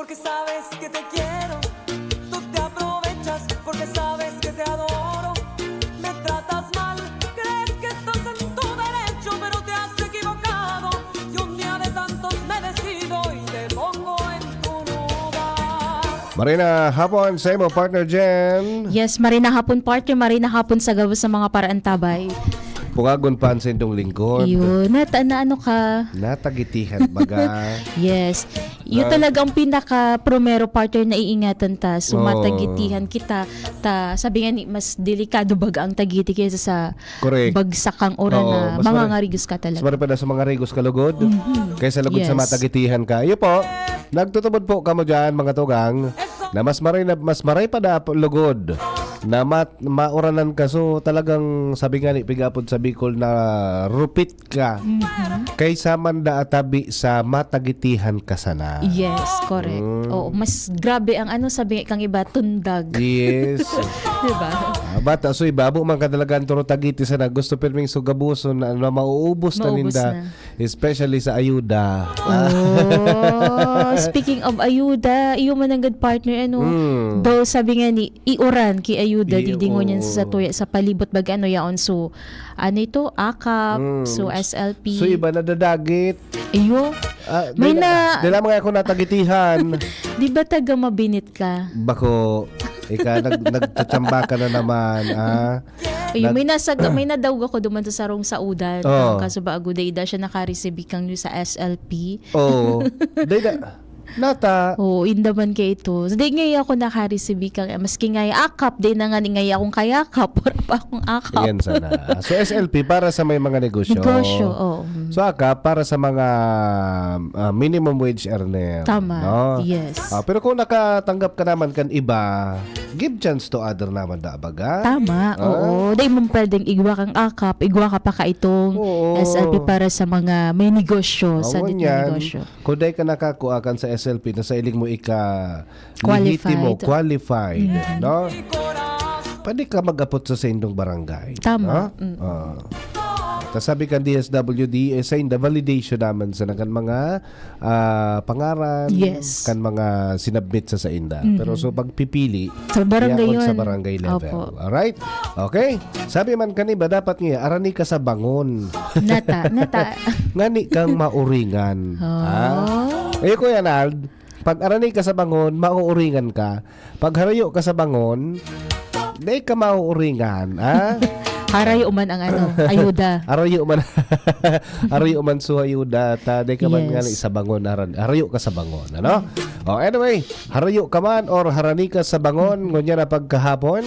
porque sabes que te quiero. Tú te aprovechas porque sabes que te adoro. Me tratas mal, crees que estás en tu derecho, pero te has equivocado. Y un día de tantos me decido y te pongo en tu lugar. Marina, hapon sa imo, partner Jen. Yes, marina hapon partner, marina hapon sa gawas sa mga paraan tabay. Pungagon pa sa indong lingkod. Yun, na ano ka? Natagitihan baga. Yes. Yun talaga ang pinaka-promero partner na iingatan ta. So, Oo. matagitihan kita. Sabi nga ni, mas delikado baga ang tagiti kaysa sa Correct. bagsakang oras Oo, na mas mga mari- ngarigos ka Mas talaga. mara pa na sa mga rigos kalugod. Kaysa lugod sa Yes. matagitihan ka. Iyo po, nagtutubod po kamo dyan mga tugang na mas maray pa na lugod na mauranan ka. So talagang sabi nga ni pigapod sa Bicol na rupit ka kaysa man da atabi sa matagitihan ka sana. Yes, correct. Oo, mas grabe ang ano sabi kang iba, tundag. Yes. Diba? Bata, so ibabo man ka talaga ang turotagiti sa na gusto pirming sugabuso na mauubos na Maubos ninda. na. Especially sa ayuda. Oh, speaking of ayuda, iyo man ang good partner ano. Daw sabi nga ni iuran ki ayuda didingon yan sa tuya sa palibot bag ano yaon so ano ito akap so SLP. So iba na dadagit. Iyo. May Dila mga ako natagitihan. Di ba taga mabinit ka? Bako, nagtatsamba ka na naman. Ayun, may nadawg ako duman sa sarong saudan. Oh. Kaso ba aguda ida siya nakareceive kang sa SLP. Oo. Nata. Oo, indaman kay ito. So, di ngay ako nakareceive kang, maski ngay akap, di na nga ni ngay akong kayakap, para pa akong akap. Ayan sana. So SLP para sa may mga negosyo. Negosyo, oo. So AKAP para sa mga minimum wage earner. Tama, No? yes. Pero kung nakatanggap ka naman kan iba, give chance to other naman da baga. Tama, oo. Di mo pwedeng igwa kang akap, igwa ka pa ka itong Oo. SLP para sa mga may negosyo, sa Awan dit na yan. negosyo. Kung day ka nakakuakan sa SLP na sa iling mo Qualified. qualified, no? Pwede ka mag-apot sa sendong barangay. Tama. No? Tas sabi kan DSWD, sa inda validation naman sa kan mga pangaran, Yes. kan mga sinabmit sa inda. Pero so pagpipili, Sa barangay yaon yun. sa barangay level. Opo. Alright? Okay. Sabi man kaniba, dapat nga, arani ka sa bangon. Nata. Ngani kang mauringan. Eh Kuya Nald, pag arani ka sa bangon, mauuringan ka. Pag harayo ka sa bangon, di ka mauuringan. Haray uman ang ano, ayuda. Arayo man. Arayo man so ayuda. Ta di ka man Yes. nga sa bangon. Harayo ka sa bangon. Ano? Anyway, harayo ka man or harani ka sa bangon. Ngunya na pagkahapon.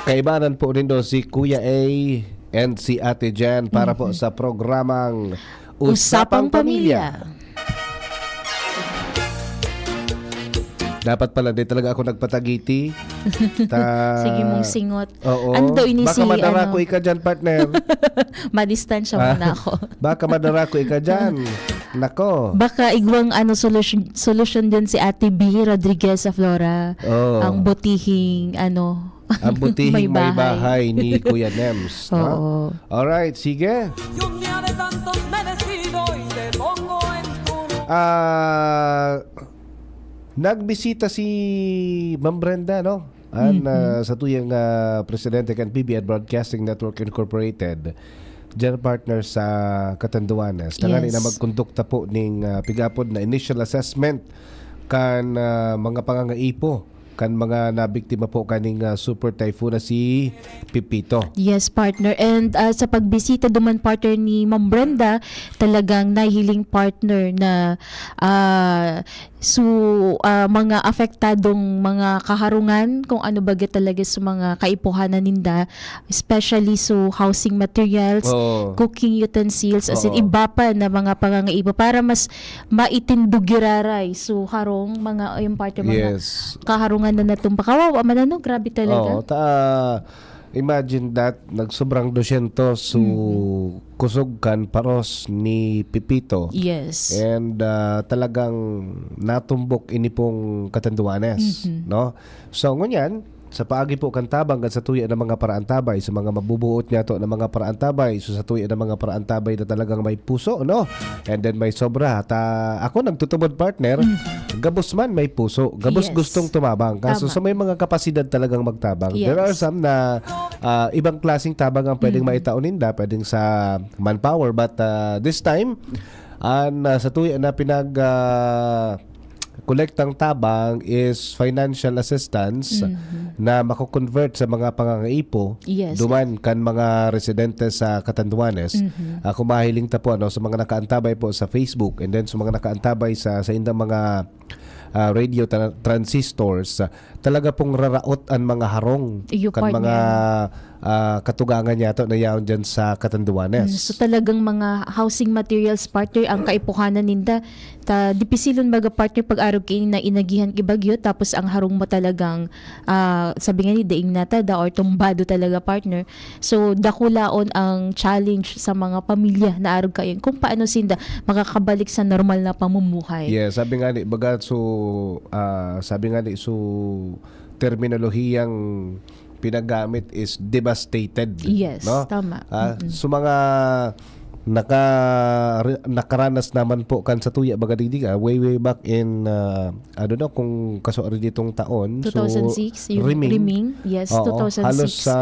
Kaibanan po din do si Kuya A and si Ate Jen para po sa programang Usapang Pamilya. Dapat pala di talaga ako nagpatagiti. Sige mong singot. Oo. Ano daw ini Baka si madara ano? ko ika dyan, partner. Madistansya muna ako. Baka madara ko ika dyan. Nako. Baka igwang ano solution din si Ate B Rodriguez sa Flora. Oo. Ang butihing ano Ang butihing may bahay ni Kuya Nems. ha? Oo. Alright, sige. Y un día de tantos me decido y te pongo en tu lugar. Nagbisita si Ma'am Brenda, no? Sa tuyang presidente kan PBN Broadcasting Network Incorporated. General partner sa Catanduanes. Tangani Yes. na magkondukta po ning pigapod na initial assessment kan mga pangangaipo kan mga nabiktima po kaning super typhoon na si Pipito. Yes, partner. And sa pagbisita duman partner ni Ma'am Brenda, talagang nahihiling partner na mga apektadong mga kaharungan kung ano baga talaga sa mga kaipuhanan ninda, especially housing materials, Oo. cooking utensils, as in Oo. iba pa na mga pangangaipo para mas maitindugiraray. So harong mga yung partner mga Yes. kaharungan na natumpa. Kawawa man ano, grabe talaga. Imagine that nagsobrang 200 so kusog kan paros ni Pipito. Yes. And talagang natumbok ini pong Catanduanes, no? So ngunyan sa paagi po kan tabang at sa tuya ng mga paraan tabay, sa mga mabubuot niya to ng mga paraan tabay, so sa tuya ng mga paraan tabay na talagang may puso, no? And then may sobra. At ako nagtutubod partner, gabos man may puso, gabos Yes. gustong tumabang. Kaso Tama. sa may mga kapasidad talagang magtabang. Yes. There are some na ibang klaseng tabang ang pwedeng maitauninda, pwedeng sa manpower, but this time sa tuya na kolektang tabang is financial assistance na mako-convert sa mga pangangaipo Yes. duman kan mga residente sa Catanduanes. Ako mahiling ta po sa mga nakaantabay po sa Facebook, and then sa mga nakaantabay sa indang mga radio transistors, talaga pong raraot ang mga harong Iyo, kan partner. mga katugangan niya to na yaon dyan sa Catanduanes. So talagang mga housing materials partner ang kaipuhanan ninda. Dipisilon baga partner pag araw kayo na inagihan kibagyo tapos ang harong mo talagang sabi nga ni daing nata da or tumbado talaga partner. So dakulaon ang challenge sa mga pamilya na araw kayo kung paano sinda makakabalik sa normal na pamumuhay. Yeah, sabi nga ni baga sabi nga ni terminolohiyang pinagamit is devastated. Yes, no? tama. So mga nakaranas naman po kan sa tuya baga digdiga way back in I don't know kung kasuari ditong taon. 2006 yung Riming. Riming. Yes, Oo, 2006. halos sa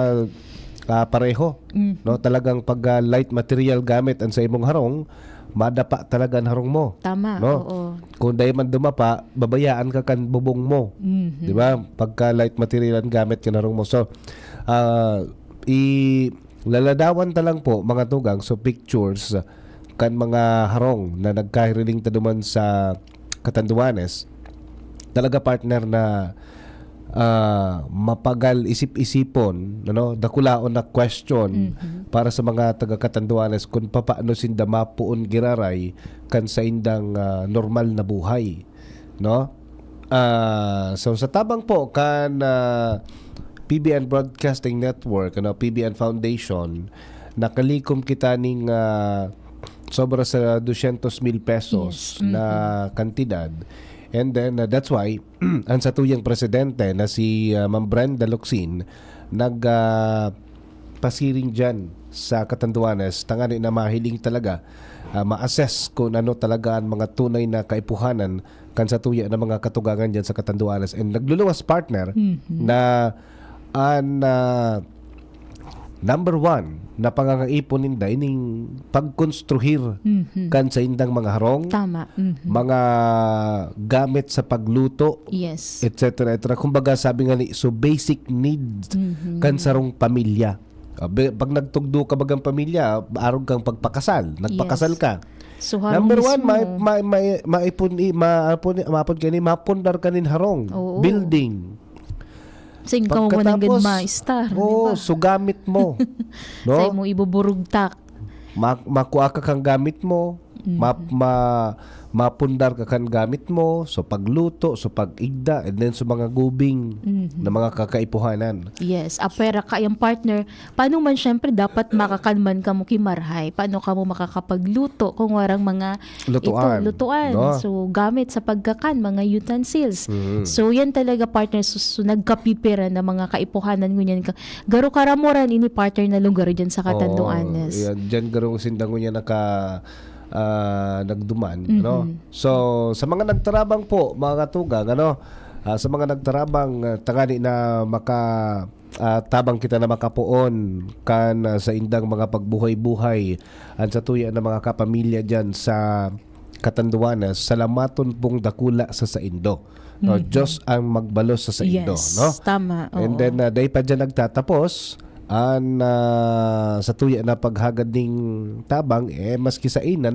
pareho. No, talagang pag light material gamit ang sa imong harong, madapa talaga ang harong mo. Tama, No? oo. Kung dahil man dumapa, babayaan ka kan bubong mo. Di ba? Pagka light material ang gamit ka harong mo. So, laladawan ta lang po mga tugang so pictures kan mga harong na nagkahiriling ta duman sa Catanduanes. Talaga partner na mapagal isip-isipon, dakulaon na question para sa mga taga Catanduanes kung paano sinda mapuon giraray kan sa indang normal na buhay, no? So sa tabang po kan PBN Broadcasting Network, PBN Foundation, nakalikom kita ning sobra sa 200,000 pesos Yes. na kantidad. And then that's why ang sa tuyang presidente na si Ma'am Brenda Locsin pasiring dyan sa Catanduanes, tangani na mahiling talaga ma-assess kung ano talaga ang mga tunay na kaipuhanan kan sa tuya ng mga katugangan dyan sa Catanduanes. And nagluluwas partner na number one na pangangaipon ninda ining pagkonstruhir kan sa indang mga harong, Tama. mga gamit sa pagluto, Yes. etc. Kumbaga sabi nga ni, so basic need kan sarong pamilya. Pag nagtugdo ka bagang pamilya, arog kang pagpakasal, nagpakasal Yes. ka. So harong Number one, mismo. maapon kani, mapundar kanin harong, Oo. building. Sing ka mo manang ma-star, oh, di ba? so gamit mo. No? Sa mo ibuburugtak. Makuha ka kang gamit mo, mapundar ka kang gamit mo, so pagluto, so pag-igda, and then so mga gubing na mga kakaipuhanan. Yes, apera ka yung partner. Paano man syempre dapat makakanman ka mo kimarhay? Paano ka mo makakapagluto kung warang mga Lutuan, lutuan. no? So gamit sa pagkakan, mga utensils. So yan talaga partner, so nagkapipira na mga kaipuhanan ngunyan ka. Garo karamoran ini partner na lugar dyan sa Catanduanes. Oh, yan, dyan garong sindango niya nagduman, So sa mga nagtarabang po, mga katugang, sa mga nagtarabang tangani na tabang kita na makapuon kan sa indang mga pagbuhay-buhay at sa tuya ng mga kapamilya dyan sa Catanduanes, salamaton pong dakula sa Indo. No, Diyos ang magbalos sa Indo, Yes, no? tama. And oo. then dahil pa dyan nagtatapos sa tuya na paghagad ning tabang maski sa ina,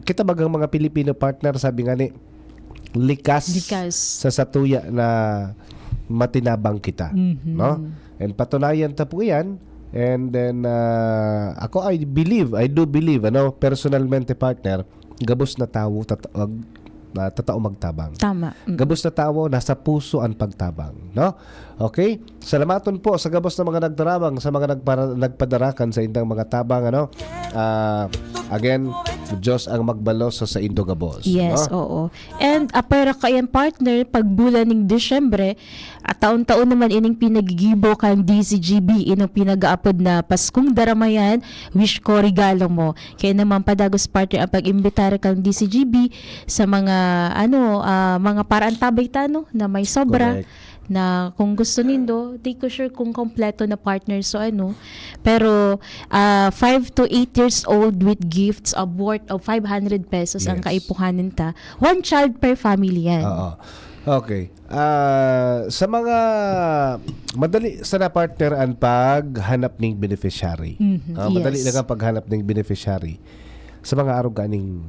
kita bagang mga Pilipino partner, sabi nga ni likas sa satuya na matinabang kita, no? And patunayan ta po yan. And then I do believe personalmente partner, gabos na tao tatao magtabang. Tama. Gabos na tao, nasa puso ang pagtabang, no? Okay? Salamaton po sa gabos na mga nagtarabang, sa mga nagpadarakan sa indang mga tabang, again, Diyos ang magbalos sa indogabos. Yes, no? oo. And apera kayan partner, pag bulan ng Disyembre, at taon-taon naman ining pinagigibo kang DCGB, inong pinag-aapod na Paskong Daramayan, wish ko regalo mo. Kaya naman padagos partner ang pag-imbitar kang DCGB sa mga mga paraan tabay tano na may sobra. Correct. Na kung gusto nindo, di ko sure kung kompleto na partner so pero 5 to 8 years old with gifts of worth of 500 pesos ang Yes. kaipuhanin ta. One child per family yan. Oo. Okay. Sa mga madali sa na partner ang paghanap ng beneficiary. Madali Yes. lang ang paghanap ng beneficiary sa mga araw ganing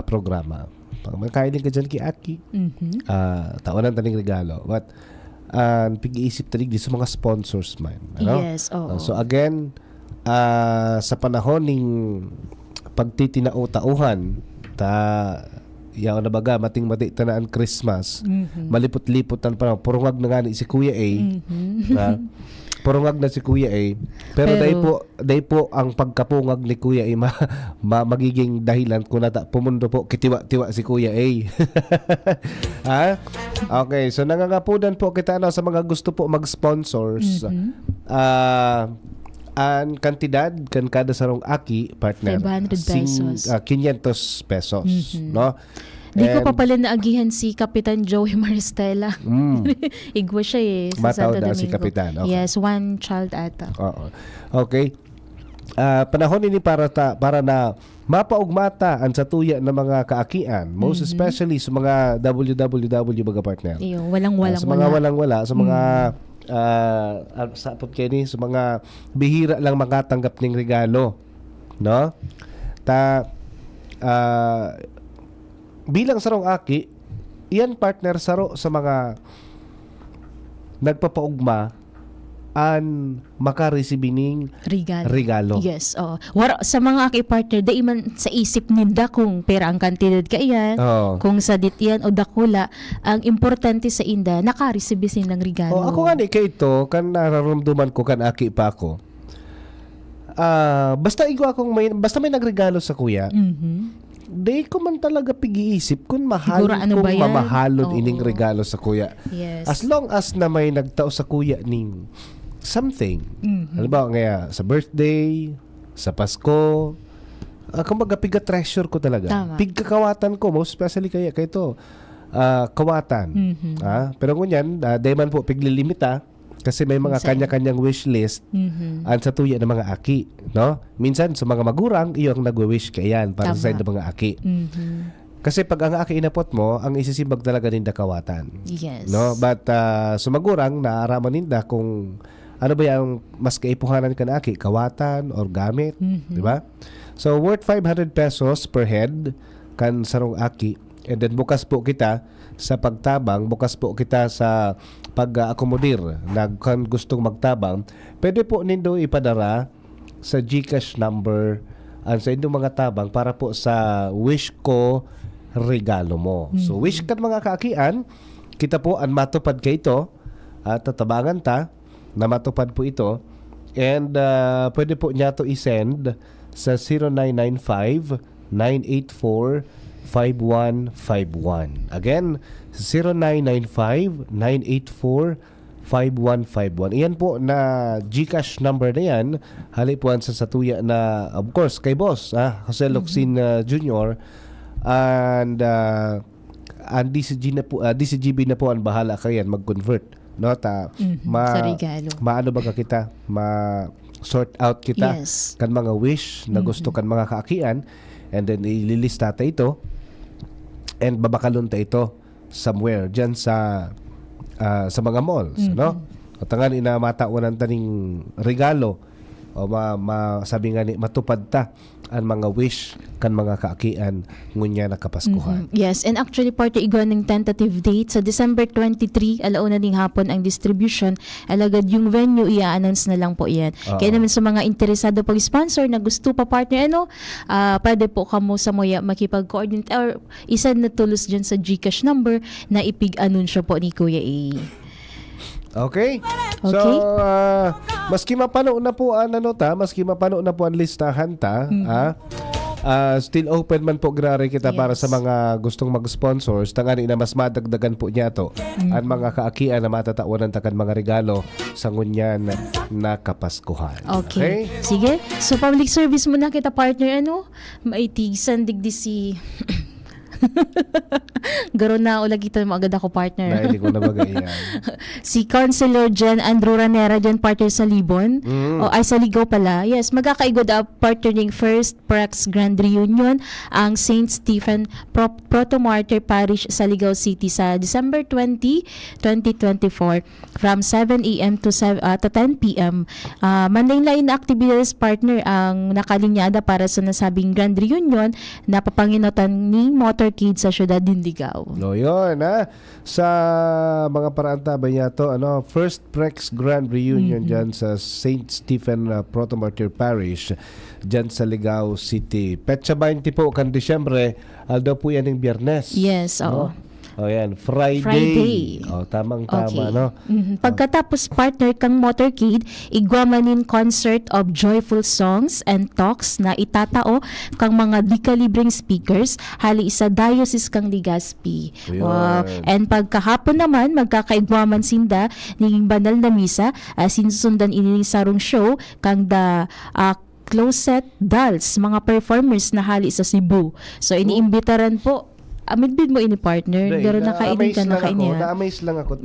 programa. Pag magkailin ka dyan kay Aki, tawanan taning regalo. But pag-iisip tanig di sa mga sponsors man. Ano? Yes, oo. So again, sa panahon ng pagtitinao-tauhan, yaw na baga, mating-mati tanaan Christmas, malipot-lipotan pa, purungag na nga ni si Kuya A. Purungag na si Kuya A. Pero day po ang pagkapungag ni Kuya A magiging dahilan kung pumundo po kitiwa-tiwa si Kuya A. Ha? Okay, so nangangapunan po kita sa mga gusto po mag-sponsors. Ang kantidad kan kada sarong Aki partner 500 pesos. 500 pesos, no? Di ko pa pala naagihan si Kapitan Joey Maristela. Igwa siya sa Mataod Santo na Domingo. si Kapitan. Okay. Yes, one child ata. Oo. Okay. Panahon ini para na mapaugmata ang satuya ng mga kaakian, most especially sa mga WWW mga partner. Iyo, walang-walang Sa mga walang-wala, sa mga sa apot sa mga bihira lang makatanggap ng regalo, no? Bilang sarong Aki, iyan partner saro sa mga nagpapaugma an makareceive regalo. Yes, oo. Sa mga partner, dahil man sa isip ninda kung pera ang kantidad ka iyan, kung sa dit iyan o dakula, ang importante sa inda, nakareceive silang regalo. Ako nga ni kay ito, kan nararamdaman ko, kan Aki pa ako, basta may nagregalo sa kuya, di ko man talaga pig-iisip kung mahal Siguro, ba yan? mamahalon Oo. ining regalo sa kuya. Yes. As long as na may nagtao sa kuya ning something. Halimbawa nga sa birthday, sa Pasko, kumbaga piga-treasure ko talaga. Tama. Pigkakawatan ko, most especially kaya ito, kawatan. Pero ngunyan, di man po piglilimita, kasi may mga kanya-kanyang wish list ang sa tuya ng mga Aki, no? Minsan sa mga magurang iyo ang nagwi-wish kayan para sa mga Aki. Kasi pag ang Aki inapot mo, ang isisimbag talaga ninda kawatan. Yes. No? But sumagurang naaraman ninda kung ano ba yung mas kaipuhanan ka na Aki, kawatan or gamit, di ba? So worth 500 pesos per head kan sarong Aki. And then bukas po kita sa pagtabang, bukas po kita sa pag-akomodir na kung gustong magtabang, pwede po nindo ipadara sa GCash number sa inyong mga tabang para po sa wish ko regalo mo. So wish ka mga kaakian, kita po ang matupad kay ito at tatabangan ta na matupad po ito, and pwede po niya to i-send sa 0995 984 5151. Again, 0995-984-5151. Iyan po na GCash number na yan. Halipuan sa satuya na, of course, kay Boss, Jose Locsin Jr. And DCGB na po ang bahala kayan mag-convert. No? Sa regalo. Maano ba ka kita? Ma-sort out kita Yes. kan mga wish na gusto kan mga kaakian, and then ililista ta ito and babakalon ta ito somewhere dyan sa mga malls, no? At nga ina mataunan taning regalo o sabi nga ni matupad ta ang mga wish kan mga kaakian ngunya na kapaskuhan. Yes, and actually party igwa ng tentative date sa December 23, alauna ding hapon ang distribution. Alagad yung venue i-announce na lang po yan. Kaya naman sa mga interesado pag-sponsor na gusto pa partner, pwede po kamo sa moya makipag-coordinate or isa na tulos dyan sa GCash number na ipig-anunsyo po ni Kuya A. Okay? So, maski mapano na po ang listahan ta, Still open man po grari kita para Yes. sa mga gustong mag-sponsors. Tangani na mas madagdagan po niya to. Ang mga kaakian na matatawanan takan mga regalo sa ngunyan na Kapaskuhan. Okay. Sige. So, public service muna kita, partner. Maitisan digdi si... Garo na ulag kita mo agad ako, partner. Dahil ko na bagay yan. Si Councilor Jen Andrew Ranera dyan, partner sa Libon. O ay sa Ligaw pala. Yes, magkakaigod partnering First Prax Grand Reunion ang St. Stephen Proto-Martyr Parish sa Ligaw City sa December 20, 2024 from 7 a.m. to 10 p.m. Manlain-lain na activities, partner, ang nakalinyada para sa nasabing Grand Reunion na papanginotan ni Motorcade sa Syudad Dindigao. No, yun, ha? Sa mga paraan tabay niya to, First Prex Grand Reunion dyan sa St. Stephen Proto-Martyr Parish dyan sa Ligao City. Petsa 20 po kan Disyembre, aldaw po yan ng Biyernes. Yes, oo. O yan, Friday. Friday. O, tamang-tama, Okay. no? Pagkatapos, partner kang Motorcade, igwamanin concert of joyful songs and talks na itatao kang mga di-kalibreng speakers hali sa Diocese kang Legazpi. Ayun. Wow. And pagkahapon naman, magkakaigwaman sinda ning banal na misa, sinusundan ini sarong show kang the Closet Dolls, mga performers na hali sa Cebu. So, iniimbitaran po. Midbid mo ini, partner. Pero nakainin ka na kainin. Na-amaze lang ako.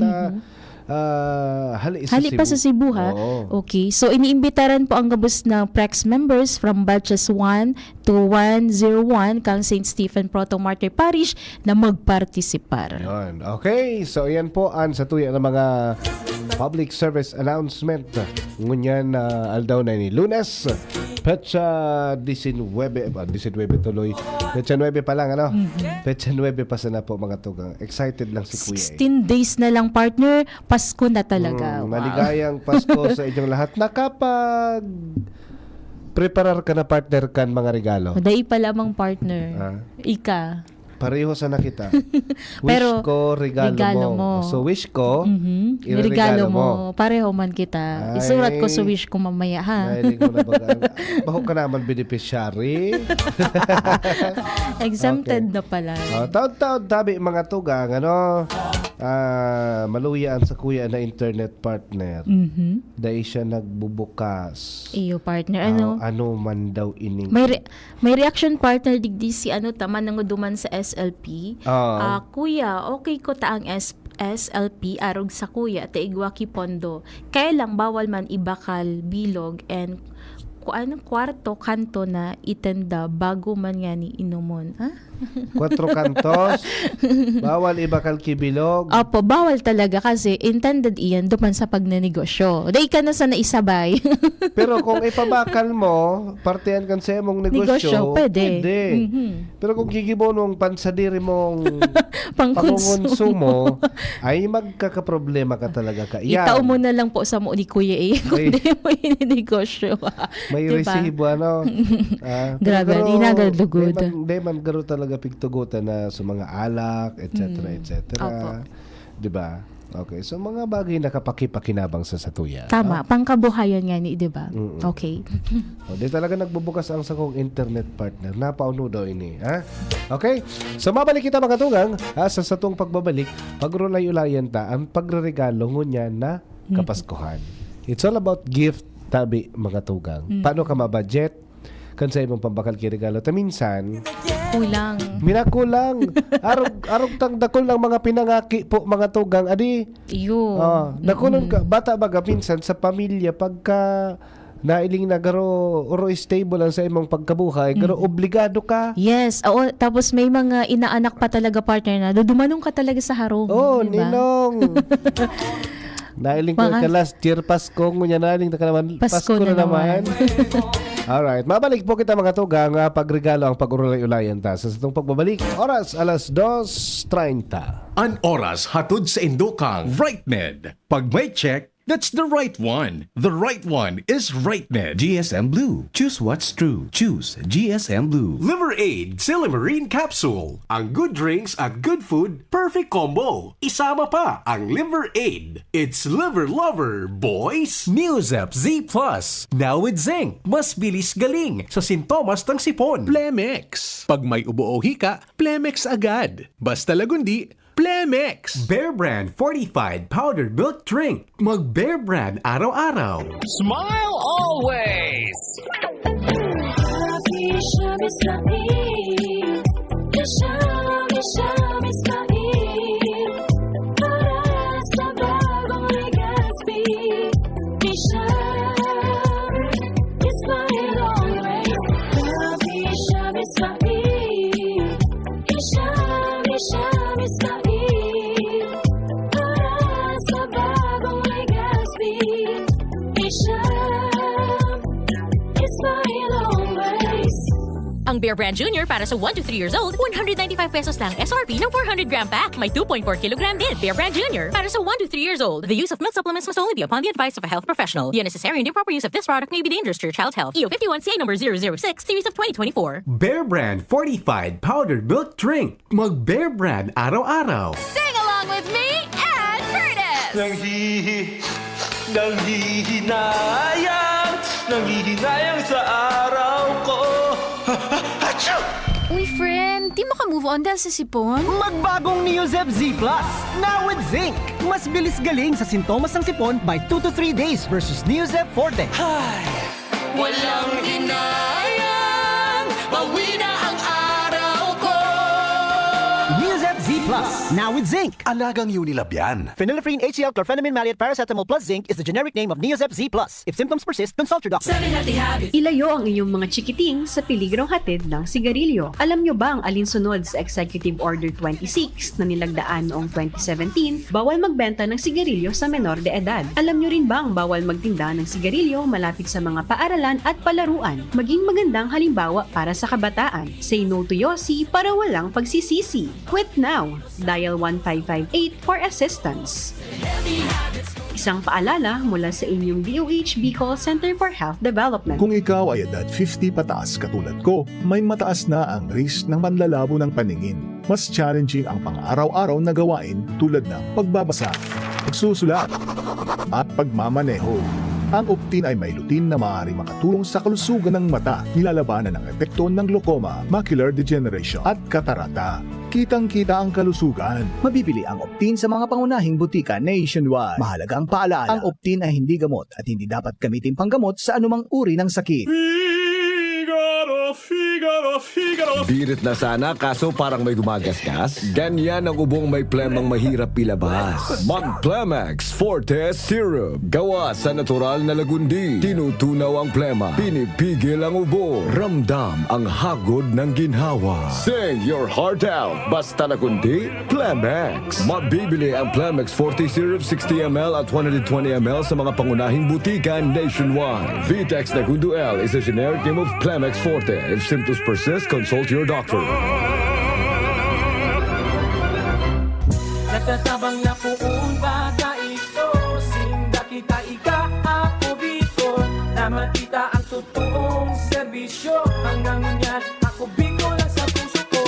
Hali Pa sa Cebu, ha? Oo. Okay. So, iniimbitaran po ang gabos ng Prex members from batches 1 to 101 kang St. Stephen Proto-Martyr Parish na magpartisipar. Yun. Okay, so yan po ang sa tuya ng mga public service announcement. Ngunyan aldaw na ni Lunes, Petsa 19, 19 tuloy. Petsa 9 pa lang, Petsa 9 pa sana po mga tugang. Excited lang si Kuya. 16 days na lang, partner. Pasko na talaga. Wow. Maligayang Pasko sa inyong lahat. Nakapag preparar ka na, partner, kan mga regalo. Dai pa lamang, partner. Ika. Pareho sa nakita. Pero, wish ko, regalo mo. So, wish ko, regalo mo. Pareho man kita. Ay. Isurat ko sa wish ko mamaya, ha? Nahilig mo na baga. Baho ka naman beneficiary. Exempted na pala. Taon-taon tabi mga tugang, maluyaan sa kuya na internet partner. Dahil siya nagbubukas. Iyo, partner. Ano man daw ining. May reaction, partner, digdi si taman ng duman sa SLP. Kuya, okay ko taang SLP arog sa kuya te igwaki pondo. Kaya lang bawal man ibakal bilog and kwarto kanto na itenda bago man nga ni inumon. 4 kantos. Bawal ibakal kibilog. Opo, bawal talaga kasi intended iyan duman sa pagnenegosyo. Day ka na sa naisabay. Pero kung ipabakal mo, partihan kan sa imong negosyo, pwede. Pero kung gigibonong pansadiri mong Pangkonsumo. pangungonsumo, ay magkakaproblema ka talaga ka. Itao mo na lang po sa mo ni Kuya kung di mo ininegosyo. May Diba? resibo, Grabe, inagalugod. Di man garo talaga pigtugutan na sa mga alak, etc. etc. Opo. Diba? Okay, so mga bagay na kapakipakinabang sa satuya. Tama, pangkabuhayan nga ni, di ba? Okay. Di talaga nagbubukas ang sakong internet partner. Napauno daw ini. Okay? So mabalik kita mga tugang sa satong pagbabalik. Pagrulay-ulayan ta ang pagregalo ngunya na Kapaskuhan. It's all about gift, tabi mga tugang. Paano ka mabudget? Kan sa imong pambakal kirigalo. Ta minsan, Kulang. minakulang. Arog tang dakol ng mga pinangaki po mga tugang. Adi, Iyo. nakulong ka. Bata baga minsan sa pamilya pagka nailing na garo stable ang sa imong pagkabuhay, garo obligado ka. Yes. Oo, tapos may mga inaanak pa talaga, partner, na dumanong ka talaga sa harong. Oh, diba? ninong. Nailing ko ka last year Pasko, ngunya nailing na ka naman. Pasko na naman. Alright, mabalik po kita mga tugang pagregalo ang pag-ulay-ulayan ta sa itong pagbabalik. Oras, alas 2:30. An oras hatod sa Indokang RightMed. Pag may check, That's the right one. The right one is RightMed. GSM Blue. Choose what's true. Choose GSM Blue. Liver Aid Silimarine Capsule. Ang good drinks at good food, perfect combo. Isama pa ang Liver Aid. It's liver lover, boys! Neozep Z Plus. Now with zinc. Mas bilis galing sa sintomas ng sipon. Plemex. Pag may ubo o hika, Plemex agad. Basta lagundi, Plemex. Bear Brand Fortified Powdered Milk Drink. Mag Bear Brand araw-araw. Smile always! Ang Bear Brand Junior para sa 1 to 3 years old, 195 pesos lang SRP ng 400 gram pack. May 2.4 kilogram din. Bear Brand Junior para sa 1 to 3 years old. The use of milk supplements must only be upon the advice of a health professional. The unnecessary and improper use of this product may be dangerous to your child's health. EO 51CA number 006, series of 2024. Bear Brand Fortified Powdered Milk Drink. Mag Bear Brand araw-araw. Sing along with me and Curtis! Nanghihinayang sa araw ko. Uy, friend, di mo ka move on dahil sa sipon? Magbagong Neozep Z Plus, now with zinc. Mas bilis galing sa sintomas ng sipon by 2 to 3 days versus Neozep Forte. Walang hinayang, bawi na ang araw ko. Neozep Z Plus, now with zinc. Alagang Unilab yan. Phenylephrine HCl chlorphenamine maleate paracetamol plus zinc is the generic name of Neozep Z Plus. If symptoms persist, consult your doctor. Ilayo ang inyong mga chikiting sa piligrong hatid ng sigarilyo. Alam nyo ba ang alinsunod sa Executive Order 26 na nilagdaan noong 2017, bawal magbenta ng sigarilyo sa menor de edad? Alam nyo rin ba ang bawal magtinda ng sigarilyo malapit sa mga paaralan at palaruan? Maging magandang halimbawa para sa kabataan. Say no to Yossi para walang pagsisisi. Quit now. Dial 1558 for assistance. Isang paalala mula sa inyong DOH Bicol Center for Health Development. Kung ikaw ay edad 50 pataas katulad ko, may mataas na ang risk ng panlalabo ng paningin. Mas challenging ang pang-araw-araw na gawain tulad ng pagbabasa, pagsusulat, at pagmamaneho. Ang Optin ay may lutin na maaari makatulong sa kalusugan ng mata, nilalabanan ang epekto ng glaucoma, macular degeneration at katarata. Kitang-kita ang kalusugan. Mabibili ang Optin sa mga pangunahing butika nationwide. Mahalaga ang paalala, ang Optin ay hindi gamot at hindi dapat gamitin panggamot sa anumang uri ng sakit. Birit na sana kaso parang may gumagasgas. Ganyan ang ubong may plemang mahirap ilabas. Mag Plemex Forte Syrup. Gawa sa natural na lagundi. Tinutunaw ang plema. Pinipigil ang ubo. Ramdam ang hagod ng ginhawa. Sing your heart out. Basta lagundi, Plemex. Mabibili ang Plemex Forte Syrup 60ml at 120ml sa mga pangunahing butika nationwide. Vitex Nagundo L is a generic name of Plemex Forte. If symptoms persist, consult your doctor. Natatabang na puun baka ito. Sinda kita ika ako Bicol. Na makita ang totoong serbisyo. Hanggang yan ako Bicol lang sa puso ko.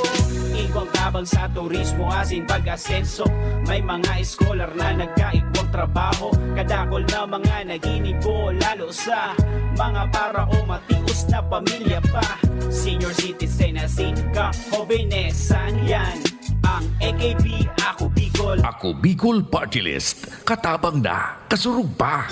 Igwang tabang sa turismo asin pag-asenso. May mga scholar na nagkaigwang trabaho. Kadakol na mga naginibo lalo sa mga para o matius na pamilya pa. Senior citizen na ka, hobenesan yan. Ang AKP, Ako Bicol. Ako Bicol Party List. Katabang na, kasurug pa.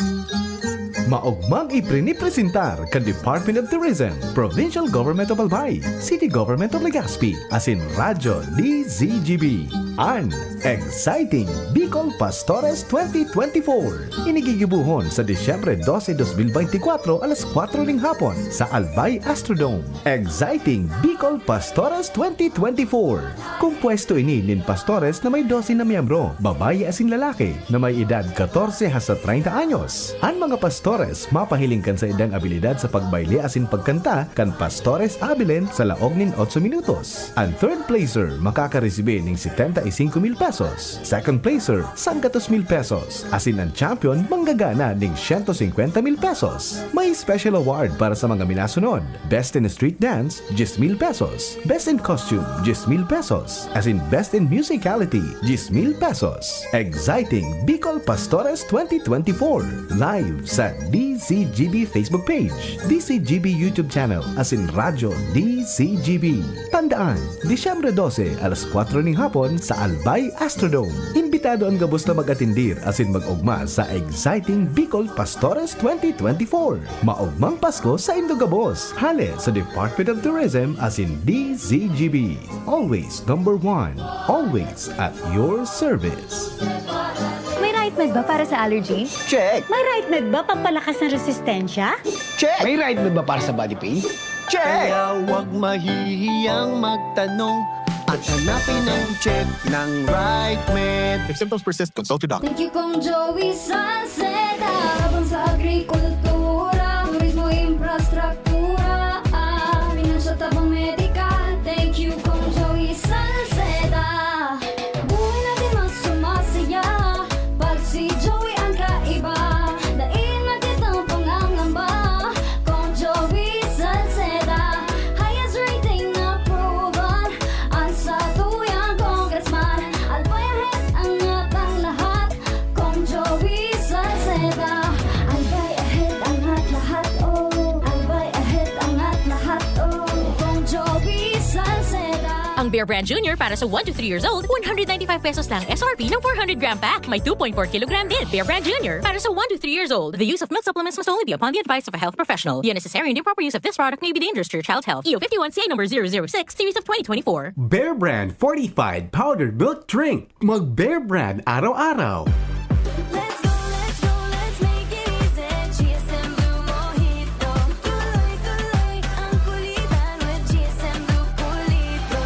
Maugmang iprinipresentar ka Department of Tourism, Provincial Government of Albay, City Government of Legazpi, asin Radyo DZGB. An Exciting Bicol Pastores 2024. Inigigibuhon sa Disyembre 12, 2024 alas 4 ng hapon sa Albay Astrodome. Exciting Bicol Pastores 2024. Kumpuesto ini nin pastores na may 12 na miyembro, babae asin lalaki na may edad 14 hasta 30 anyos. Ang mga pastores Pastores mapahiling kan sa idang abilidad sa pagbayle asin pagkanta kan Pastores Abilen sa laog nin 8 minutos. Ang third placer makakaresibe ning 75,000 pesos. Second placer 100,000 pesos. Asin ang champion manggagana ning 150,000 pesos. May special award para sa mga minasunod. Best in Street Dance 10,000 pesos. Best in Costume 10,000 pesos. As in Best in Musicality 10,000 pesos. Exciting Bicol Pastores 2024 live sa DCGB Facebook page, DCGB YouTube channel, as in Radyo DCGB. Tandaan, Disyembre 12 alas 4 ng hapon sa Albay Astrodome. Imbitado ang gabos na mag-atindir as in mag-ugma sa exciting Bicol Pastores 2024. Maugmang Pasko sa Indogabos. Hale sa Department of Tourism as in DCGB. Always number 1. Always at your service. May right med ba para sa allergy? Check! May right med ba pampalakas ng resistensya? Check! May right med ba para sa body pain? Check! Kaya huwag mahihiyang magtanong at hanapin ang check ng right med. If symptoms persist, consult your doctor. Thank you Kong Joey Salceda. Habang sa agrikultura, turismo, infrastruktura, financial tabang medical. Thank you Kong Joey Salceda. Buhay natin mas sumasaya pag si Joey ang kaiba. Daig natin ang pangangamba. Kong Joey Salceda, highest rating approval. Ang sa tuyang congressman, albay ahead ang atang lahat. Kong Joey Salceda, albay ahead ang at lahat. Oh, albay ahead ang at lahat. Oh, Kong Joey Salceda. Ang Bear Brand Junior para sa 1 to 3 years old, 195 pesos lang SRP ng 400-gram pack. May 2.4 kilogram din. Bear Brand Junior para sa 1 to 3 years old. The use of milk supplements must only be upon the advice of a health professional. The unnecessary and improper use of this product may be dangerous to your child's health. EO 51CA number 006, series of 2024. Bear Brand Fortified Powdered Milk Drink. Mag Bear Brand araw-araw. Let's go, let's make it easy. GSM Blue Mojito. Tuloy-tuloy ang kulitan with GSM Blue Kulitro.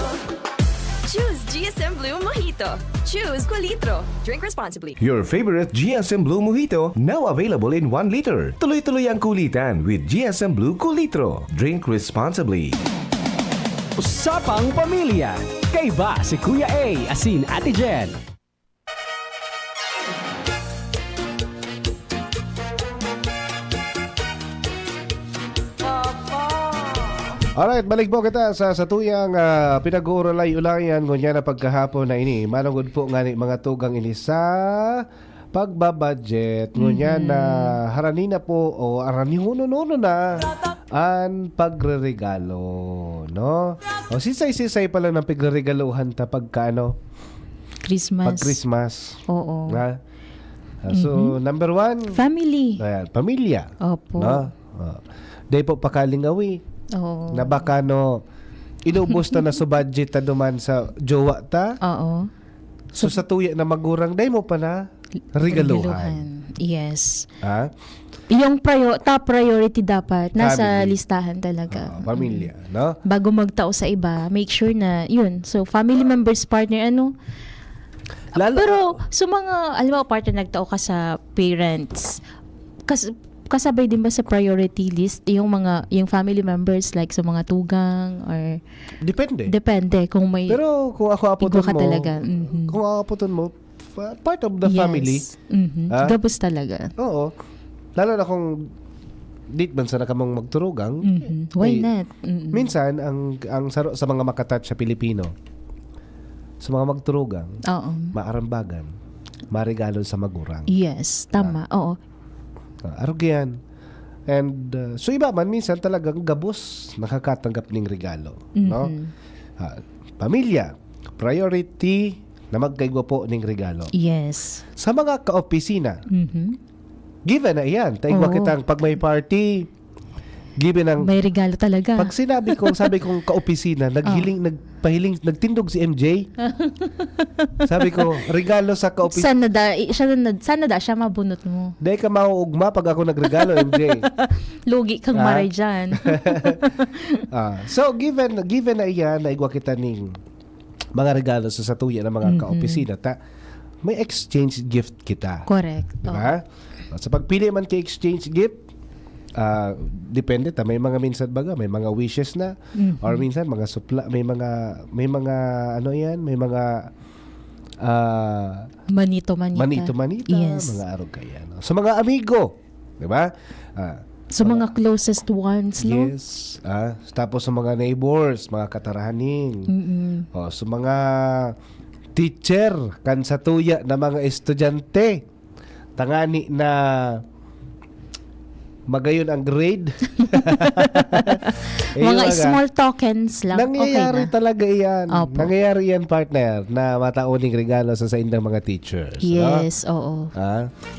Choose GSM Blue Mojito. Choose Kulitro. Drink responsibly. Your favorite GSM Blue Mojito now available in 1 liter. Tuloy-tuloy ang kulitan with GSM Blue Kulitro. Drink responsibly. Usapang Pamilya. Kaiba si Kuya A, asin Ate Jen. Alright, balik po kita sa tuyang pinag-uuralay-ulayan ngunya na pagkahapon na ini. Manungod po nga ni mga tugang ini sa pagbabudget. Ngunya na haranina po o aranihuno-nuno na ang pagreregalo, no? O sisay-sisay pala ng pagreregaluhan ta pagka Christmas. Pag Christmas. Oo. Na? So, number 1, family. ayan, pamilya. Opo. No? Day po pakalingawi. Oo. Na baka inubos ta na sa budget ta duman sa jowa ta. Oo. So sa tuya na magurang, day mo pa na regaluhan. Yes. Ha? Yung top priority dapat nasa Family. listahan talaga. Pamilya, no? Bago magtao sa iba, make sure na yun. So family members, partner, pero sa mga, alam mo, partner, nagtao ka sa parents. Kasabay din ba sa priority list yung family members like sa mga tugang or depende kung may pero kung ako aputon mo talaga. Kung ako aputon mo part of the family gabos talaga. Oo, lalo na kung date man sa nakamang magturugang why not. Minsan ang saro sa mga makatouch sa Pilipino sa mga magturugang maarambagan marigalo sa magurang. Yes, tama. Oo. Arugyan. And so iba man minsan talagang gabos nakakatanggap ng regalo, no? Pamilya, priority na magkaigwa po ng regalo. Yes. Sa mga kaopisina, given na iyan. Taigwa kitang pag may party, given ang may regalo talaga. Pag sabi kong kaopisina, nagtindog si MJ. Sabi ko, regalo sa kaopisina. Sana da siya mabunot mo. Dahil ka mauugma pag ako nagregalo, MJ. Lugi kang maray dyan. So, given na iyan, naigwa kita ning mga regalo sa satuya ng mga kaopisina. may exchange gift kita. Correct. Diba? Sa pagpili man kay exchange gift, depende ta, may mga minsan baga may mga wishes na or minsan mga supla, may mga ano yan, may mga manito-manita, Yes. mga arog kaya, no? Sa mga amigo, di ba? Sa mga closest ones, no? Yes. Tapos sa mga neighbors, mga katarahaning. Sa mga teacher, kan sa tuya na mga estudyante. Tangani na magayon ang grade. Mga small tokens lang. Nangyayari okay na. talaga iyan. Opo. Nangyayari yan, partner, na matauning regalo sa indang mga teachers. Yes, no? oo.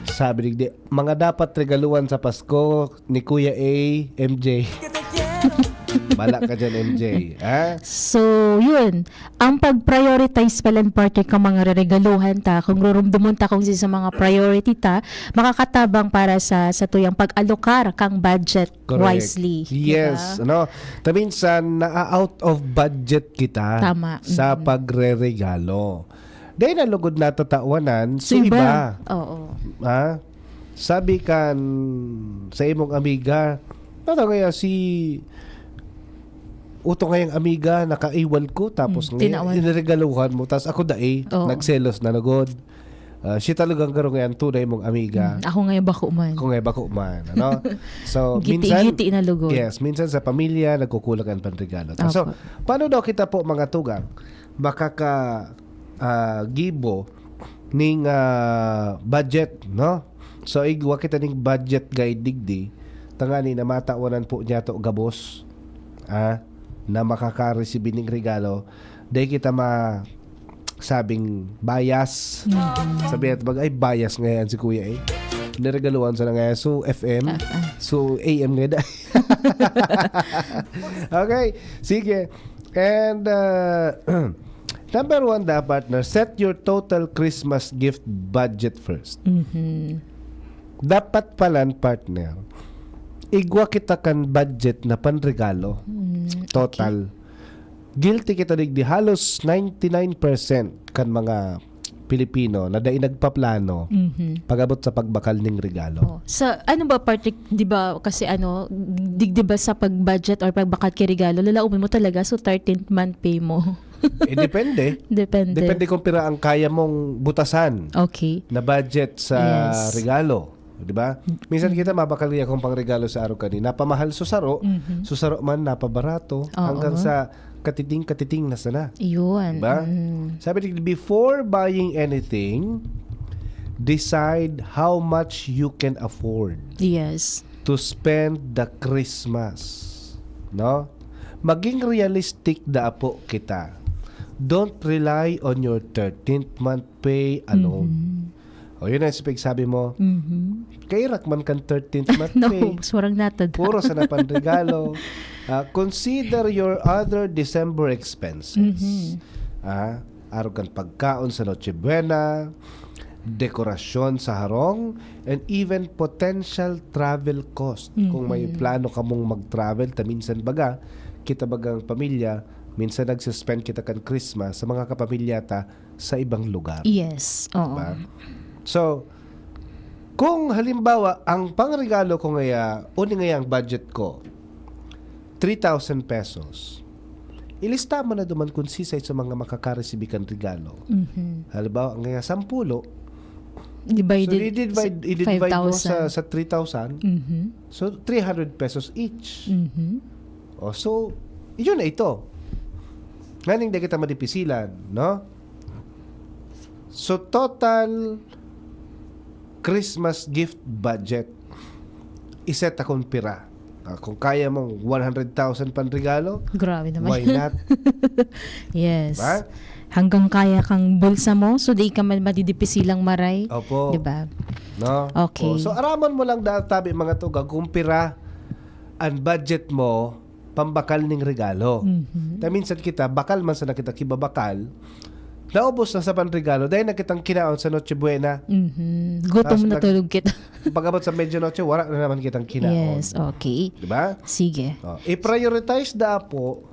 Sabi ni mga dapat regaluan sa Pasko ni Kuya A, MJ. Bala ka dyan, MJ. So, yun. Ang pag-prioritize palang partner ka mga regaluhan ta, kung rurumdumon ta kung sa mga priority ta, makakatabang para sa tuyang pag-alokar kang budget wisely. Yes. Ano? Minsan, na-out of budget kita Tama. sa pagre-regalo. Dahil nalugod na tatawanan sa iba. Oo. Sabi kan sa imong amiga, kaya si uto ngayong amiga nakaiwal ko tapos ngayon iniregaluhan mo tapos ako nagselos na nagod. Siya talagang garo ngayon tunay mong amiga. Ako ngayon bako man. Ano? So giti na lugod. Yes, minsan sa pamilya nagkukulang ang panregalo. So paano daw kita po mga tugang makaka gibo ning budget, no? So igwa kita ning budget guide digdi tangani na matawanan po niya to gabos na makaka-receive ning regalo dahil kita sabing bias. Sabi at ay bias ngayon si Kuya eh. Niregaluan sa nga so FM, so AM nga da. Okay, sige. And number 1 partner, set your total Christmas gift budget first. Dapat palan partner igwa kita kan budget na panregalo total. Guilty kita digdi halos 99% kan mga Pilipino na dai nagpaplano pagabot sa pagbakal ning regalo. Sa ano ba part, di ba kasi digdi ba sa pagbudget or pagbakal kay regalo lalaumin mo talaga so 13th month pay mo. Depende. Depende kung pira ang kaya mong butasan. Okay. Na budget sa regalo. Di ba? Minsan kita mabakal kung pangregalo sa araw kanina. Napamahal susaro, susaro man napabarato hanggang sa katiting na sana. Yun. Diba? Sabi ni before buying anything, decide how much you can afford. Yes. To spend the Christmas. No? Maging realistic da po kita. Don't rely on your 13th month pay alone. O yun ang sabi mo, kairak man kan 13th month pay. Surang natad. Puro sa napanregalo. Consider your other December expenses. Araw kan pagkaon sa Noche Buena, dekorasyon sa harong, and even potential travel cost. Kung may plano ka mong mag-travel, minsan baga, kita bagang pamilya, minsan nagsuspend kita kan Christmas sa mga kapamilyata sa ibang lugar. Yes. Oo. Diba? So, kung halimbawa, ang pangregalo ko ngayang budget ko, 3,000 pesos. Ilista mo na duman kung sisay sa mga makaka-resibikan regalo. Halimbawa, ngayang 10, divided, so i-divide mo sa 3,000. So, 300 pesos each. So, yun na ito. Ngayon hindi kita madipisilan, no? So, total Christmas gift budget iset akong pira. Kung kaya mong 100,000 panregalo, grabe naman. Why not? Yes. Diba? Hanggang kaya kang bulsa mo, so di ka man madidipisilang maray. Opo. Diba? No? Okay. So, araman mo lang tabi mga to, kung pira ang budget mo, pambakal ning regalo. Minsan kita, bakal man sa nakita kibabakal, naubos na sa panregalo dahil nakitang kinaon sa Noche Buena. Gutom na tulog kita. Pagabot sa medianoche, wala na naman kitang kinaon. Yes, okay. Diba? Sige. I-prioritize da po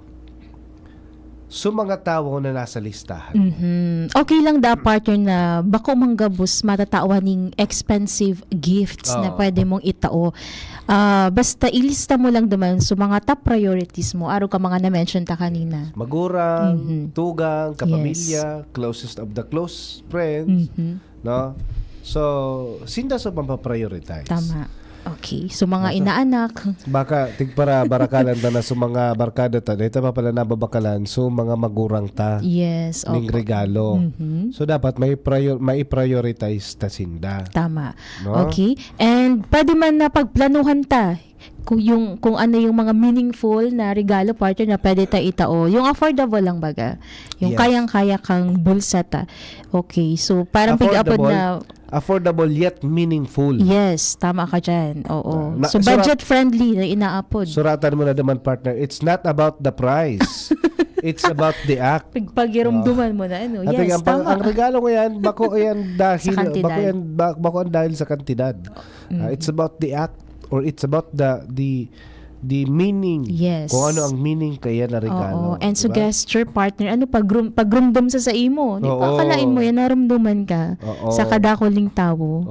mga tao na nasa listahan. Okay lang da partner na bako manggabos matatawa ning expensive gifts na pwede mong itao. Basta ilista mo lang naman so mga top priorities mo araw ka mga na-mention ta kanina. Magurang, tugang, kapamilya, closest of the close friends, no? So, sinda so pampaprioritize. Tama. Okay. So mga inaanak. Baka tigpara barakalan ta na sa mga barkada ta. Dito pa pala nababakalan so mga magurang ta. Yes. Ning regalo. So dapat may prioritize ta sinda. Tama. No? Okay. And pwede man na pagplanuhan ta kung ano yung mga meaningful na regalo partner na pwede ta itao. Yung affordable lang baga. Yung kayang-kaya kang bulsa ta. Okay. So parang pick-upod na affordable yet meaningful. Yes, tama ka dyan. Oo. So budget-friendly na inaapod. Suratan mo na naman partner, it's not about the price. It's about the act. Pagirumduman mo na ano. Yes, tama. Ang regalo ko yan, bako yan dahil sa kantidad. It's about the act or it's about the meaning. Yes. Kung ano ang meaning kaya na regalo. And so gesture partner, ano pagrumdum sa imo. Di ba? Akalain mo yan, narumduman ka sa kadakoling tao.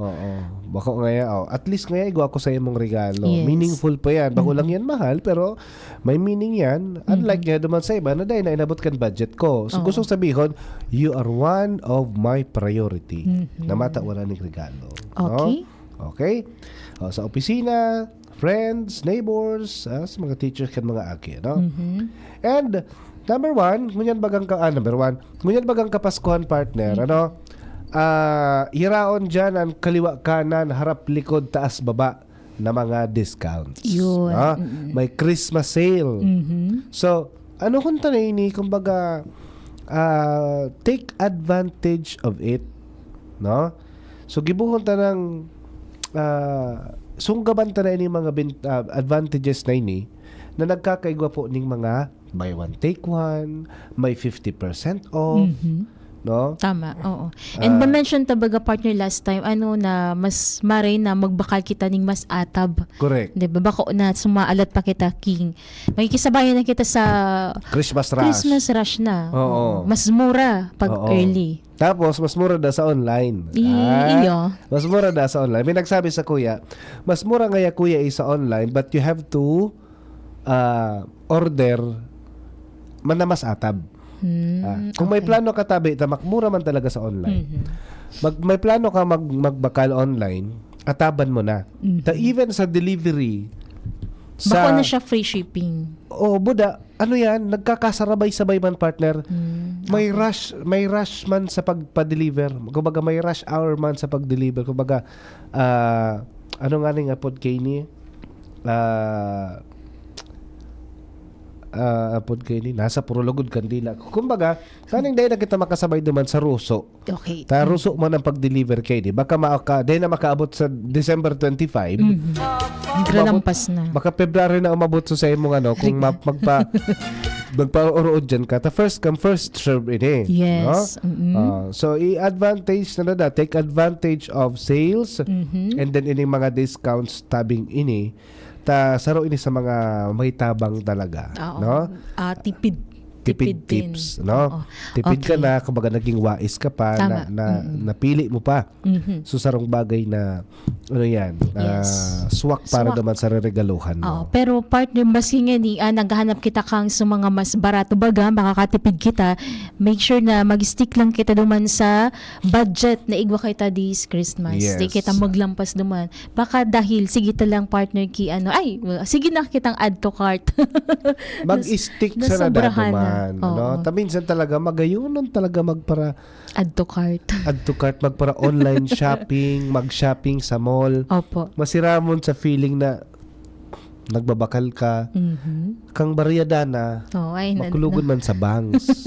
Bako ngaya, at least ngaya igwa ko sa imong regalo. Meaningful pa yan. Bako lang yan mahal, pero may meaning yan. Unlike nga naman sa iba, na dahil na inabot kan budget ko. So gusto sabihon, you are one of my priority na matawala ng regalo. Okay. No? Okay? Sa opisina, friends, neighbors, sa mga teachers kan mga aki, no? And number one, ngunyan bagang kapaskuhan partner, ano? Hiraon dyan ang kaliwa kanan, harap likod, taas baba na mga discounts. Yun. No? May Christmas sale. So, ano kung tanay ni, kumbaga, take advantage of it, no? So, gibuhon ta ng sunggaban ta na ini mga advantages na ini na nagkakaigwa po ning mga buy one take one, may 50% off, no? Tama, oo. And ma-mention ta baga partner last time ano na mas maray na magbakal kita ning mas atab. Correct. Di ba? Bako na sumaalat pa kita king. Makikisabayan na kita sa Christmas rush na. Oo. Mas mura pag early. Tapos, mas mura na sa online. Iyo. Mas mura na sa online. May nagsabi sa kuya, mas mura ngaya kuya sa online, but you have to order man na mas atab. Kung may plano ka tabi, makmura man talaga sa online. May plano ka magbakal online, ataban mo na. Even sa delivery, bako na siya free shipping. Buda, ano yan, nagkakasarabay-sabay man partner. May rush man sa pagpa-deliver. Kumbaga may rush hour man sa pag-deliver. Kumbaga ano nga ning apod kay ni? Apod kay ni nasa Purulugod Kandila. Kumbaga, kaning day na kita makasabay duman sa Ruso. Okay. Ta Ruso man ang pag-deliver kay di. Baka day na makaabot sa December 25. Gralampas na. Baka February na umabot sa imong ano kung magpa-orood dyan ka. Ta first come first serve ini. Yes. No? So i-advantage na take advantage of sales and then ining mga discounts tabing ini ta saro ini sa mga may tabang talaga, no? Tipid tips, no? Tipid ka na, kumbaga naging wais ka pa, na napili mo pa. So sarong bagay na ano yan, swak para naman sa regaluhan mo. Pero partner, mas nga ni naghahanap kita kang sa mga mas barato baga, makakatipid kita, make sure na mag-stick lang kita duman sa budget na igwa kita this Christmas. Di kita maglampas duman. Baka dahil, sige ta lang partner sige na kitang add to cart. Mag-stick sa nadaduman. Ano? Minsan talaga magayunon talaga magpara add to cart magpara online shopping, mag-shopping sa mall. Opo. Masiramon sa feeling na nagbabakal ka, kang bariyada na, makulugod man sa banks.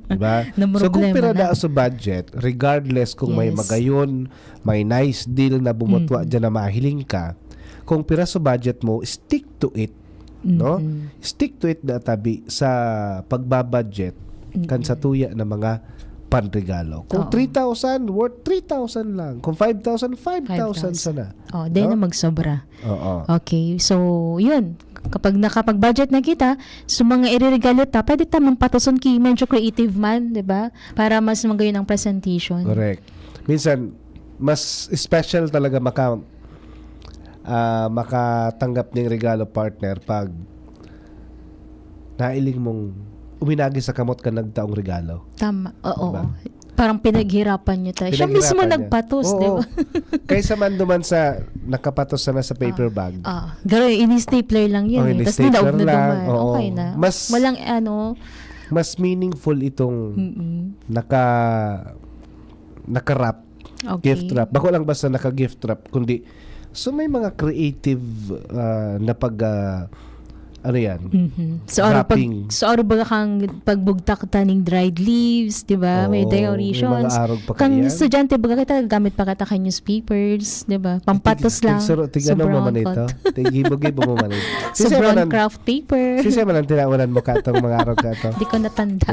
Diba? So kung pinada sa budget, regardless kung may magayon, may nice deal na bumutwa dyan na mahiling ka, kung pira sa budget mo, stick to it. No? Stick to it na tabi sa pagbabudget kan sa tuya na mga panregalo. Kung 3,000, worth 3,000 lang. Kung 5,000, 5,000 sana. Dahil na magsobra. Okay. So, yun. kapag nakapag-budget na kita, so mga ireregalo ta, pwede tamang patuson ki medyo creative man, di ba? Para mas magayon ang presentation. Correct. Minsan, mas special talaga makatanggap ng regalo partner pag nailing mong uminagi sa kamot ka nagtaong regalo. Tama, oo. Diba? Parang pinaghirapan niyo tayo. Siya mismo nagpatos, di ba? Kaysa man duman sa nakapatos na sa paper bag. Garo, ini-stapler lang yun. Tapos nilaog na duman. Okay na. Walang mas meaningful itong naka-wrap, gift wrap. Bako lang basta naka-gift wrap, kundi so may mga creative na ano yan? So aro baga kang pagbugtak taning dried leaves, di ba? May decorations. Kang estudyante baga kita gamit pa kita kay newspapers, di ba? Pampatos lang. Tigano mo man ito. Tigibo mo man ito. So brown craft paper. Sisi man ang tinawanan mo ka itong mga araw ka ito. Di ko natanda.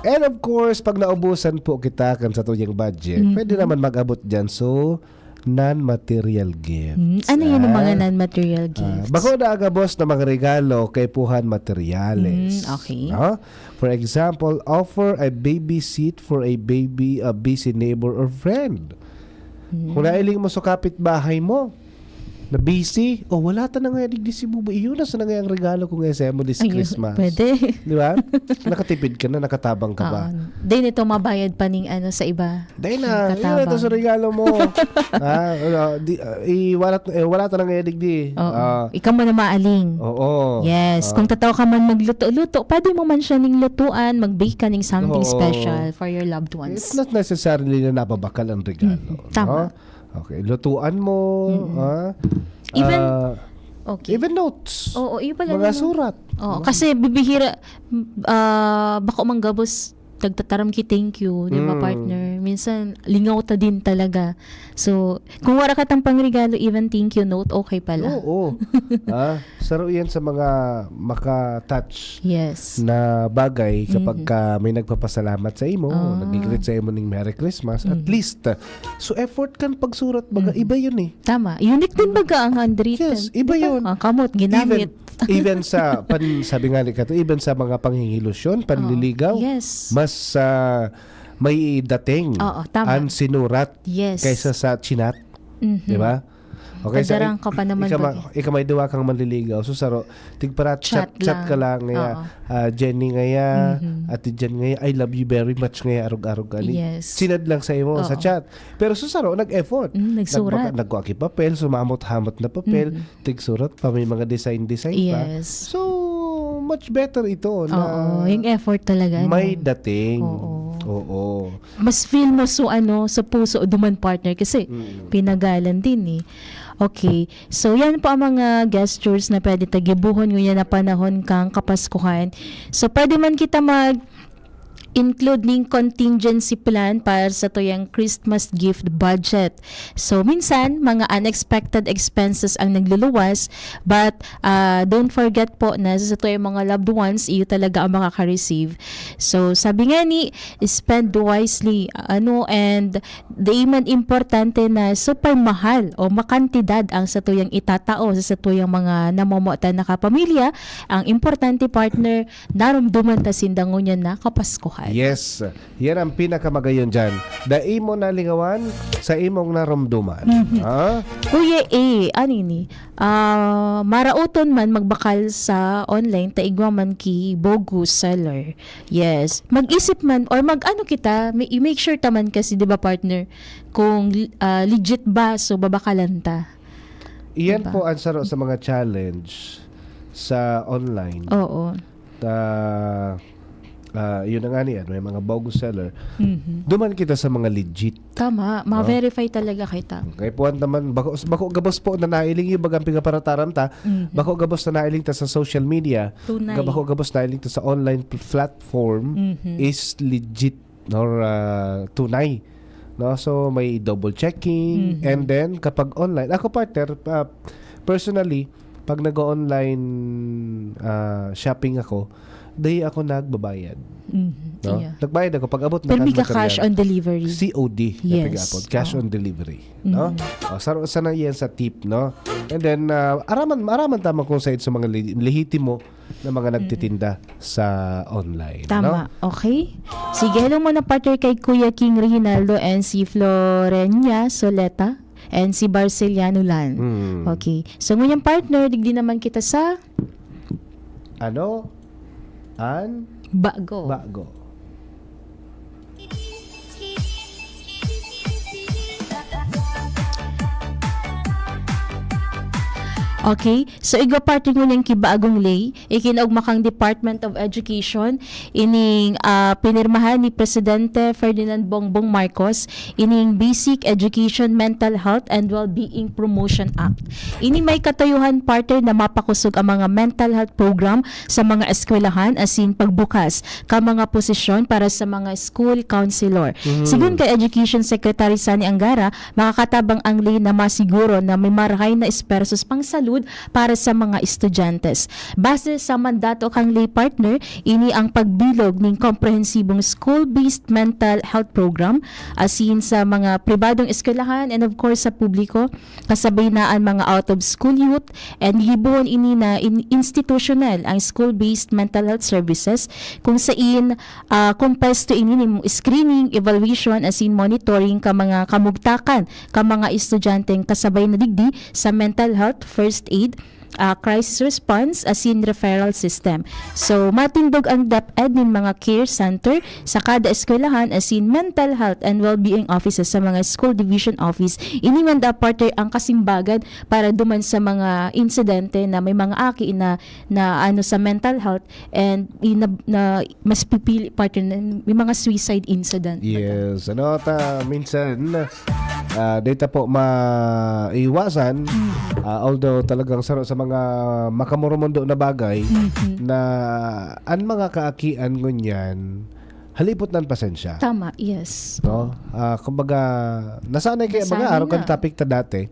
And of course, pag naubusan po kita kan sa tuyang budget, pwede naman mag-abot dyan. So, non-material gifts. Ano yun ang mga non-material gifts? Bako na agabos na mga regalo kay puhan materiales. Okay. For example, offer a baby seat for a busy neighbor or friend. Kung nailing mo sa kapitbahay mo, na busy, wala ta na nga digdi si Bubo. Iyon na sa na nga ang regalo kung SM mo this Christmas. Pwede. Di ba? Nakatipid ka na, nakatabang ka ba? Dahil ito mabayad pa ning sa iba. Dahil na, yun ito sa regalo mo. Wala ta na nga digdi. Ikaw mo na maaling. Oo. Yes. Kung tataw ka man magluto-luto, pwede mo man siya ning lutuan, mag-bake ka ning something special for your loved ones. It's not necessarily na napabakal ang regalo. Tama. Okay, lutuan mo, even notes. Oo, iyo pala mga surat. Oo, kasi bibihira bako manggabos tagtataram ki thank you, di ba partner? Minsan lingaw ta din talaga. So, kung wala ka tang pangregalo, even thank you note, okay pala. Oo. Saro yan sa mga maka-touch na bagay kapag may nagpapasalamat sa imo, nag-greet sa imo ng Merry Christmas, at least. So, effort kan pagsurat, baga, iba yun eh. Tama. Unique din baga ang handwritten. Yes, iba yun. Kamot, ginamit. Even sa, sabi nga ni Kato, even sa mga panghihilusyon, panliligaw, mas may dating ang sinurat kaysa sa chinat. Diba? Okay, Padarang ka pa naman ikaw may duwa kang manliligaw. So, saro, tigparat chat ka lang ngaya, Jenny ngaya, Ate Jen ngaya, I love you very much ngaya, arog-arog ani. Sinad lang sa imo sa chat. Pero so, saro, nag-effort. Nagsurat. Nagkuaki papel, sumamot-hamot na papel, tigsurat pa, may mga design pa. So, much better ito. Yung effort talaga. May dating. Oo. Mas feel mo sa puso duman partner kasi pinagalan din eh. Okay. So, yan po ang mga gestures na pwede tagibuhon ngayon na panahon kang Kapaskuhan. So, pwede man kita include ning contingency plan para sa tuyang Christmas gift budget. So, minsan, mga unexpected expenses ang nagluluwas, but don't forget po na sa tuyang mga loved ones, iyo talaga ang makaka-receive. So, sabi nga ni, spend wisely. And di man importante na super mahal o makantidad ang sa tuyang itatao sa tuyang mga namumuotan na kapamilya. Ang importante partner, narumduman ta sindangon niya na Kapaskuhan. Yes. Yan ang pinakamagayon dyan. Dai mo nalingawan sa imong narumduman. Kuya marauton man magbakal sa online, taigwa man ki bogus seller. Yes. Mag-isip man or kita, make sure taman kasi, di ba partner, kung legit ba, so babakalan ta. Iyan po ang saro sa mga challenge sa online. Oo. Yun na nga niyan, may mga bogus seller. Duman kita sa mga legit. Tama, ma-verify talaga kita. Okay, puwan naman, bako gabos po na nailing yung bagang pingaparataram ta, bako gabos na nailing ta sa social media, bako gabos na nailing ta sa online platform is legit or tunay. No? So, may double checking, and then, kapag online, ako partner, personally, pag nag-online shopping ako, dahil ako nagbabayad. No? Yeah. Nagbayad ako pag abot na Pero may kan ka-cash on delivery. COD na Yes. pigapon, cash on delivery, no? Sana yan sa tip, no? And then araman tama kung sa mga lehitimo na mga nagtitinda sa online, Tama. no? Okay? Sige, hello muna partner kay Kuya King Reginaldo and si Florenia Soleta and si Barceliano Lan. Okay. So ngunyan partner, digdi naman kita sa Bago. Okay, so igo parting mo niyang kibaagong lay, ikinaugmakang Department of Education, ining pinirmahan ni Presidente Ferdinand Bongbong Marcos, ining Basic Education Mental Health and Wellbeing Promotion Act. Ini may katayuhan partner na mapakusog ang mga mental health program sa mga eskwelahan asin pagbukas ka mga posisyon para sa mga school counselor. Sigun kay Education Secretary Sani Angara, makakatabang ang lay na masiguro na may marahay na espersos pang salud para sa mga estudyantes. Base sa mandato kang lay partner, ini ang pagbilog ng komprehensibong school-based mental health program asin sa mga pribadong eskwelahan and of course sa publiko, kasabay na ang mga out-of-school youth and libuhon ini na institutional ang school-based mental health services kung saan kumpesto ini ni screening, evaluation asin monitoring ka mga kamugtakan ka mga estudyanteng kasabay na digdi sa mental health, first aid, crisis response asin referral system. So matindog ang DepEd ng mga care center sa kada eskwelahan asin mental health and well-being offices sa mga school division office. Iniman da partner ang kasimbagan para duman sa mga insidente na may mga aki na ano sa mental health and na mas pipili partner na may mga suicide incident. Yes, minsan data po maiwasan although talagang saro sa mga makamoromondo na bagay na ang mga kaakian ngunyan halipot ng pasensya. Tama, yes. No? Kumbaga nasanay kaya mga araw kan topic ta dati.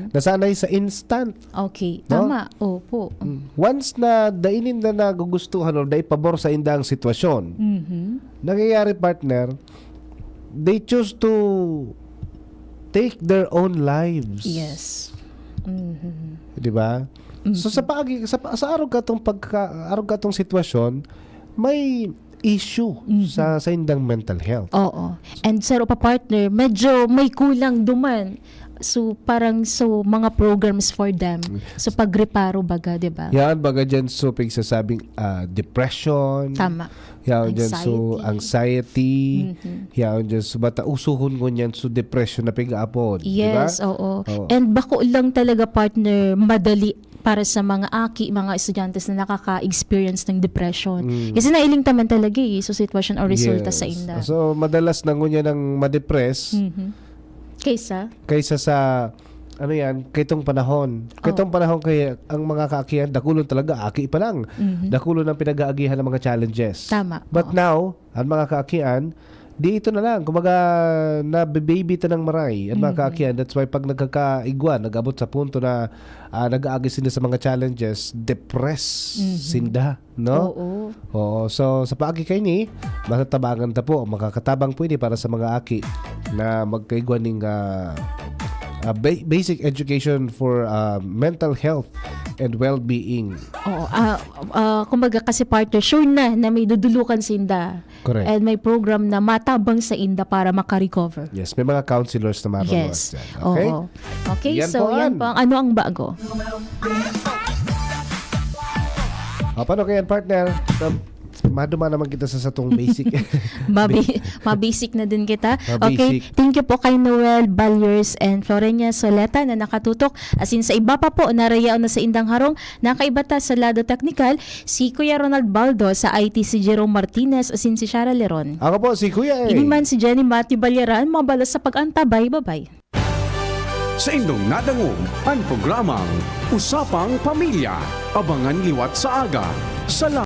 Nasanay sa instant. Okay, no? tama. Opo. Once na dainin na nagugustuhan o dai pabor sa indang sitwasyon. Nangyayari partner, they choose to take their own lives. Yes. 'Di ba? So sa araw katong sitwasyon, may issue sa indang mental health. Oo. And sa pa partner, medyo may kulang duman. So parang mga programs for them. So pagreparo baga, 'di ba? Yan baga dyan so pagsasabing depression. Tama. Yan dyan so anxiety. Yan dyan so bata usuhon ko niyan so depression na pig-apod. Yes, diba? oo. And bako lang talaga partner madali para sa mga mga estudyantes na nakaka-experience ng depression. Kasi nailing taman talaga so sitwasyon o resulta sa inda. So madalas na ngunya ng ma-depress. Kaysa sa kaytong panahon. Kaytong panahon kaya ang mga kaakihan dakulon talaga aki pa lang. Dakulon ang pinag-aagihan ng mga challenges. Tama. But now, ang mga kaakihan di ito na lang. Kumbaga, nabibaby ta ng maray. Ang mga kaakihan, that's why pag nagkakaigwan, nag-abot sa punto na nag-aagi sila sa mga challenges, depress sinda. No? Oo. So, sa paagi kayo ni, matatabangan ta po. Makakatabang pwede para sa mga aki na magkaigwan ng basic education for mental health and well-being. Oo. Kumbaga kasi partner, sure na may dudulukan sa inda. Correct. And may program na matabang sa inda para makarecover. Yes, may mga counselors na Yes. marunong dyan. Okay? Oo. Okay, yan so yan po. Ano ang bago? Paano kaya partner? Maduma naman kita sa satong basic. Mabasic na din kita. Mabasic. Okay, thank you po kay Noel Balyers and Florenia Soleta na nakatutok. Asin sa iba pa po, narayaw na sa Indang Harong, nakaibata sa Lado Technical, si Kuya Ronald Baldo sa IT, si Jerome Martinez, asin si Shara Leron. Ako po, si Kuya Iniman si Jenny Mati Balyaran, mabalas sa pag-antabay. Bye-bye. Sa inyong nadangog ang programang Usapang Pamilya. Abangan liwat sa aga sa